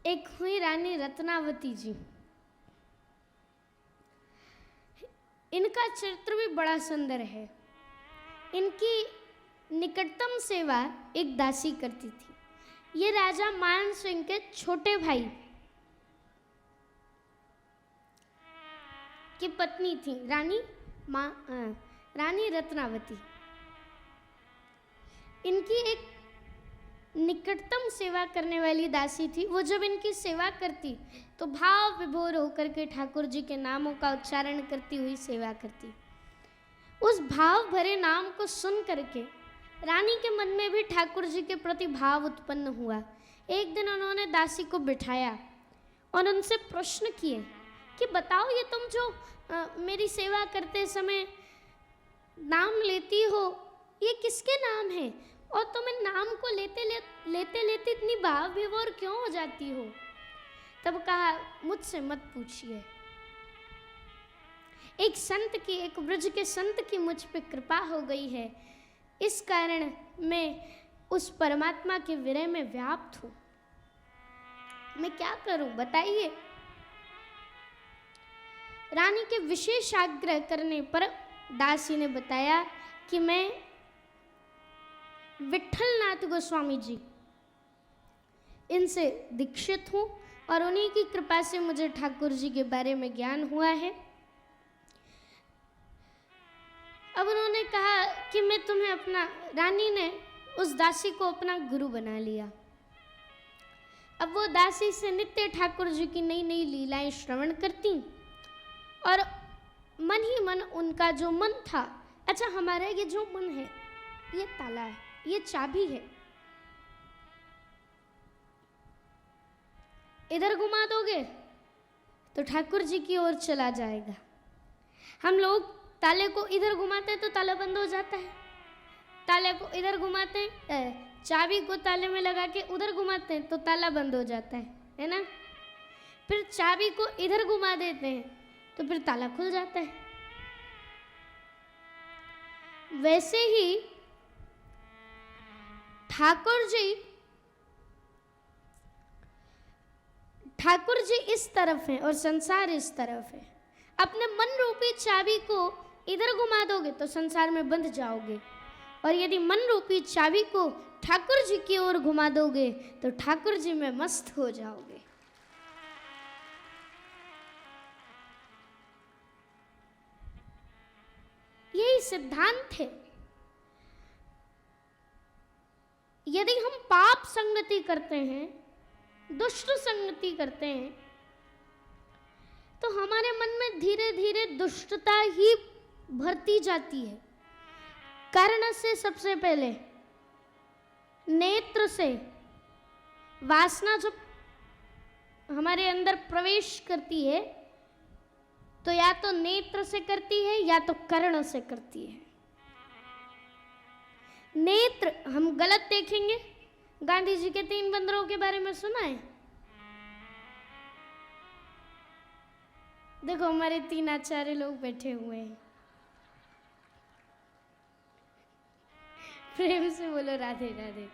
एक हुई रानी रत्नावती जी। इनका चरित्र भी बड़ा सुंदर है। इनकी निकटतम सेवा एक दासी करती थी। ये राजा मान सिंह के छोटे भाई की पत्नी थी, रानी रत्नावती। इनकी एक निकटतम सेवा करने वाली दासी थी। वो जब इनकी सेवा करती तो भाव विभोर होकर के ठाकुर जी के नामों का उच्चारण करती हुई सेवा करती। उस भाव भरे नाम को सुन करके रानी के मन में भी ठाकुर जी के प्रति भाव उत्पन्न हुआ। एक दिन उन्होंने दासी को बिठाया और उनसे प्रश्न किए कि बताओ, ये तुम जो मेरी सेवा करते समय नाम लेती हो, ये किसके नाम है? और तुम इन नाम को लेते इतनी भाव विभोर क्यों हो जाती हो? तब कहा, मुझसे मत पूछिए। एक ब्रज के संत की मुझ पे कृपा हो गई है, इस कारण मैं उस परमात्मा के विरह में व्याप्त हूं। मैं क्या करूं बताइए। रानी के विशेष आग्रह करने पर दासी ने बताया कि मैं विठलनाथ गोस्वामी जी इनसे दीक्षित हूँ और उन्हीं की कृपा से मुझे ठाकुर जी के बारे में ज्ञान हुआ है। अब उन्होंने कहा कि मैं तुम्हें रानी ने उस दासी को अपना गुरु बना लिया। अब वो दासी से नित्य ठाकुर जी की नई नई लीलाएं श्रवण करती और मन ही मन उनका जो मन था, अच्छा हमारा ये जो मन है ये ताला है, ये चाबी है, इधर घुमा दोगे तो ठाकुर जी की ओर चला जाएगा। हम लोग ताले को इधर घुमाते हैं तो ताला बंद हो जाता है, ताले को इधर घुमाते हैं, चाबी को ताले में लगा के उधर घुमाते हैं तो ताला बंद हो जाता है ना। फिर चाबी को इधर घुमा देते हैं तो फिर ताला खुल जाता है। वैसे ही ठाकुर जी इस तरफ है और संसार इस तरफ है। अपने मन रूपी चाबी को इधर घुमा दोगे तो संसार में बंध जाओगे, और यदि मन रूपी चाबी को ठाकुर जी की ओर घुमा दोगे तो ठाकुर जी में मस्त हो जाओगे। यही सिद्धांत है। यदि हम पाप संगति करते हैं, दुष्ट संगति करते हैं, तो हमारे मन में धीरे धीरे दुष्टता ही भरती जाती है। कारण से सबसे पहले नेत्र से वासना जब हमारे अंदर प्रवेश करती है तो या तो नेत्र से करती है या तो कर्ण से करती है। नेत्र हम गलत देखेंगे। गांधी जी के 3 बंदरों के बारे में सुना है? देखो हमारे 3 आचार्य लोग बैठे हुए हैं। प्रेम से बोलो राधे राधे।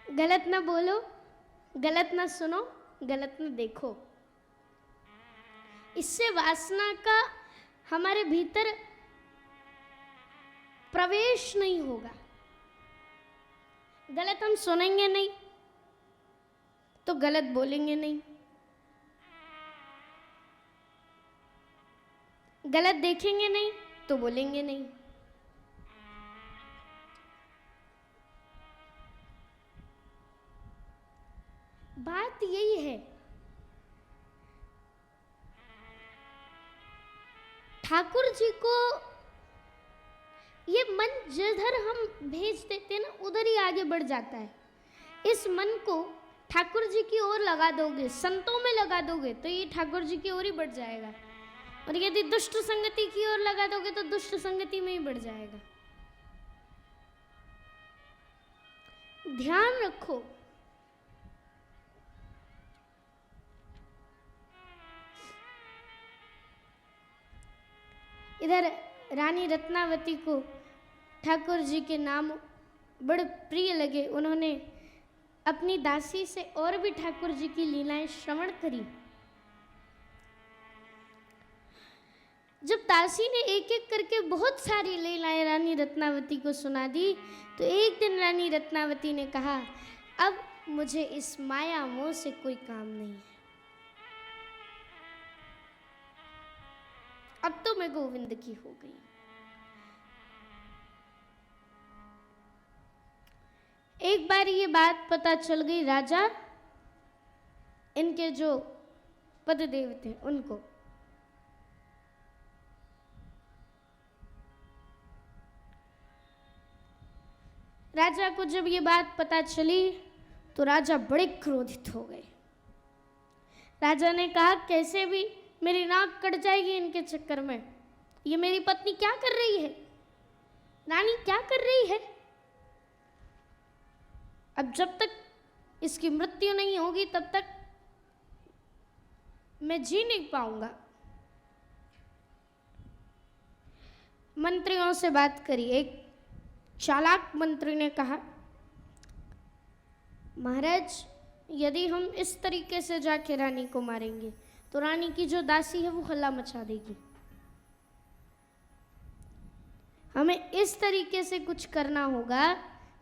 गलत ना बोलो, गलत ना सुनो, गलत ना देखो। इससे वासना का हमारे भीतर प्रवेश नहीं होगा। गलत हम सुनेंगे नहीं तो गलत बोलेंगे नहीं, गलत देखेंगे नहीं तो बोलेंगे नहीं। बात यही है। ठाकुर जी को ये मन जिधर हम भेज देते ना उधर ही आगे बढ़ जाता है। इस मन को ठाकुर जी की ओर लगा दोगे, संतों में लगा दोगे तो ये ठाकुर जी की ओर ही बढ़ जाएगा, और यदि दुष्ट संगति की ओर लगा दोगे तो दुष्ट संगति में ही बढ़ जाएगा। ध्यान रखो। इधर रानी रत्नावती को ठाकुर जी के नाम बड़े प्रिय लगे। उन्होंने अपनी दासी से और भी ठाकुर जी की लीलाएं श्रवण करी। जब दासी ने एक एक करके बहुत सारी लीलाएं रानी रत्नावती को सुना दी, तो एक दिन रानी रत्नावती ने कहा, अब मुझे इस माया मोह से कोई काम नहीं है, अब तो मैं गोविंद की हो गई। एक बार ये बात पता चल गई राजा, इनके जो पतिदेव थे उनको। राजा को जब ये बात पता चली तो राजा बड़े क्रोधित हो गए। राजा ने कहा, कैसे भी मेरी नाक कट जाएगी इनके चक्कर में। ये मेरी पत्नी क्या कर रही है, रानी क्या कर रही है। अब जब तक इसकी मृत्यु नहीं होगी तब तक मैं जी नहीं पाऊंगा। मंत्रियों से बात करी। एक चालाक मंत्री ने कहा, महाराज यदि हम इस तरीके से जाके रानी को मारेंगे तो रानी की जो दासी है वो हल्ला मचा देगी। हमें इस तरीके से कुछ करना होगा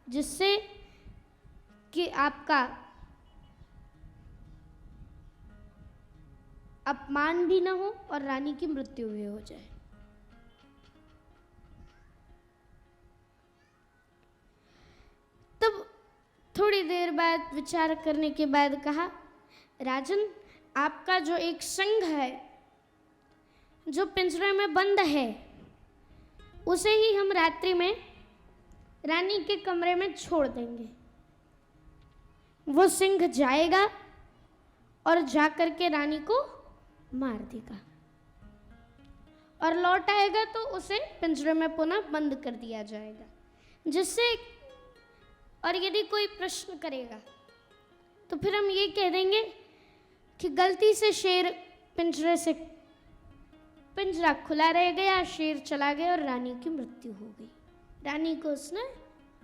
जिससे कि आपका अपमान भी ना हो और रानी की मृत्यु भी हो जाए। तब थोड़ी देर बाद विचार करने के बाद कहा, राजन आपका जो एक संघ है जो पिंजरे में बंद है, उसे ही हम रात्रि में रानी के कमरे में छोड़ देंगे। वो सिंह जाएगा और जाकर के रानी को मार देगा और लौट आएगा तो उसे पिंजरे में पुनः बंद कर दिया जाएगा, जिससे और यदि कोई प्रश्न करेगा तो फिर हम ये कह देंगे कि गलती से शेर पिंजरे से पिंजरा खुला रह गया, शेर चला गया और रानी की मृत्यु हो गई, रानी को उसने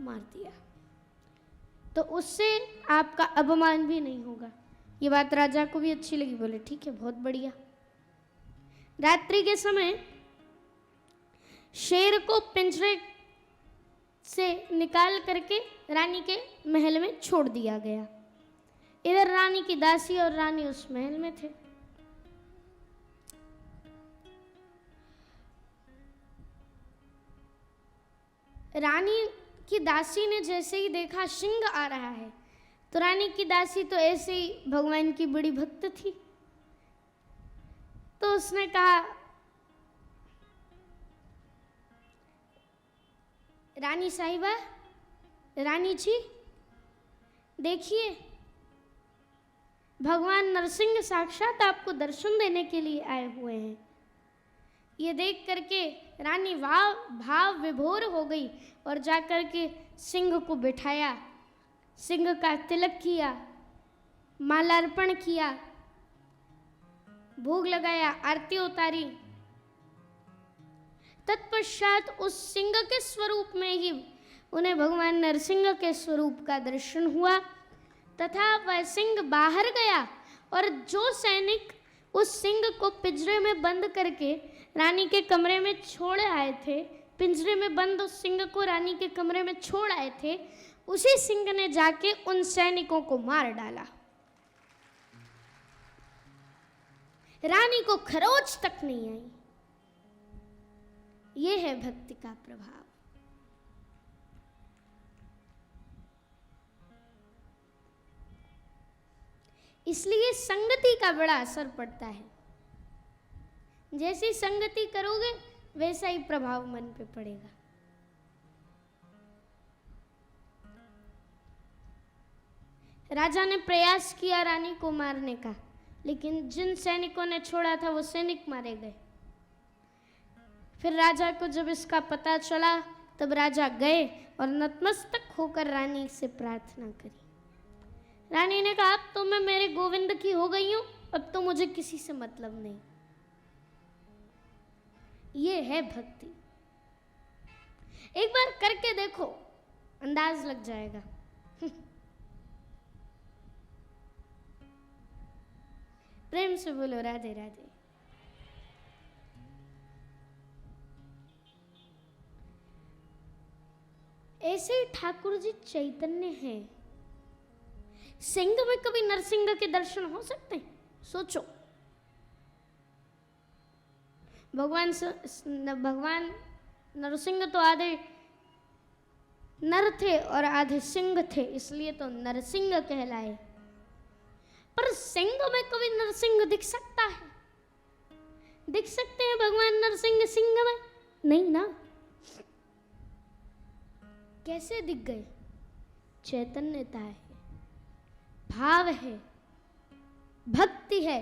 मार दिया, तो उससे आपका अपमान भी नहीं होगा। ये बात राजा को भी अच्छी लगी, बोले ठीक है बहुत बढ़िया। रात्रि के समय शेर को पिंजरे से निकाल करके रानी के महल में छोड़ दिया गया। इधर रानी की दासी और रानी उस महल में थे। रानी की दासी ने जैसे ही देखा सिंह आ रहा है, तो रानी की दासी तो ऐसे ही भगवान की बड़ी भक्त थी, तो उसने कहा, रानी साहिबा, रानी जी देखिए भगवान नरसिंह साक्षात आपको दर्शन देने के लिए आए हुए हैं। ये देख करके रानी भाव विभोर हो गई और जाकर के सिंह को बिठाया, सिंह का तिलक किया, मालार्पण किया, भोग लगाया, आरती उतारी। तत्पश्चात उस सिंह के स्वरूप में ही उन्हें भगवान नरसिंह के स्वरूप का दर्शन हुआ तथा वह सिंह बाहर गया और जो सैनिक उस सिंह को पिंजरे में बंद करके रानी के कमरे में छोड़ आए थे, पिंजरे में बंद उस सिंह को रानी के कमरे में छोड़ आए थे, उसी सिंह ने जाके उन सैनिकों को मार डाला। रानी को खरोच तक नहीं आई। ये है भक्ति का प्रभाव। इसलिए संगति का बड़ा असर पड़ता है। जैसी संगति करोगे वैसा ही प्रभाव मन पे पड़ेगा। राजा ने प्रयास किया रानी को मारने का, लेकिन जिन सैनिकों ने छोड़ा था वो सैनिक मारे गए। फिर राजा को जब इसका पता चला तब राजा गए और नतमस्तक होकर रानी से प्रार्थना करी। रानी ने कहा, अब तो मैं मेरे गोविंद की हो गई हूं, अब तो मुझे किसी से मतलब नहीं। ये है भक्ति। एक बार करके देखो, अंदाज लग जाएगा। प्रेम से बोलो राधे राधे। ऐसे ही ठाकुर जी चैतन्य हैं। सिंह में कभी नरसिंह के दर्शन हो सकते हैं? सोचो। भगवान नरसिंह तो आधे नर थे और आधे सिंह थे, इसलिए तो नरसिंह कहलाए। पर सिंह में कभी नरसिंह दिख सकता है? दिख सकते हैं भगवान नरसिंह सिंह में? नहीं ना। कैसे दिख गए? चैतन्यता है, भाव है, भक्ति है,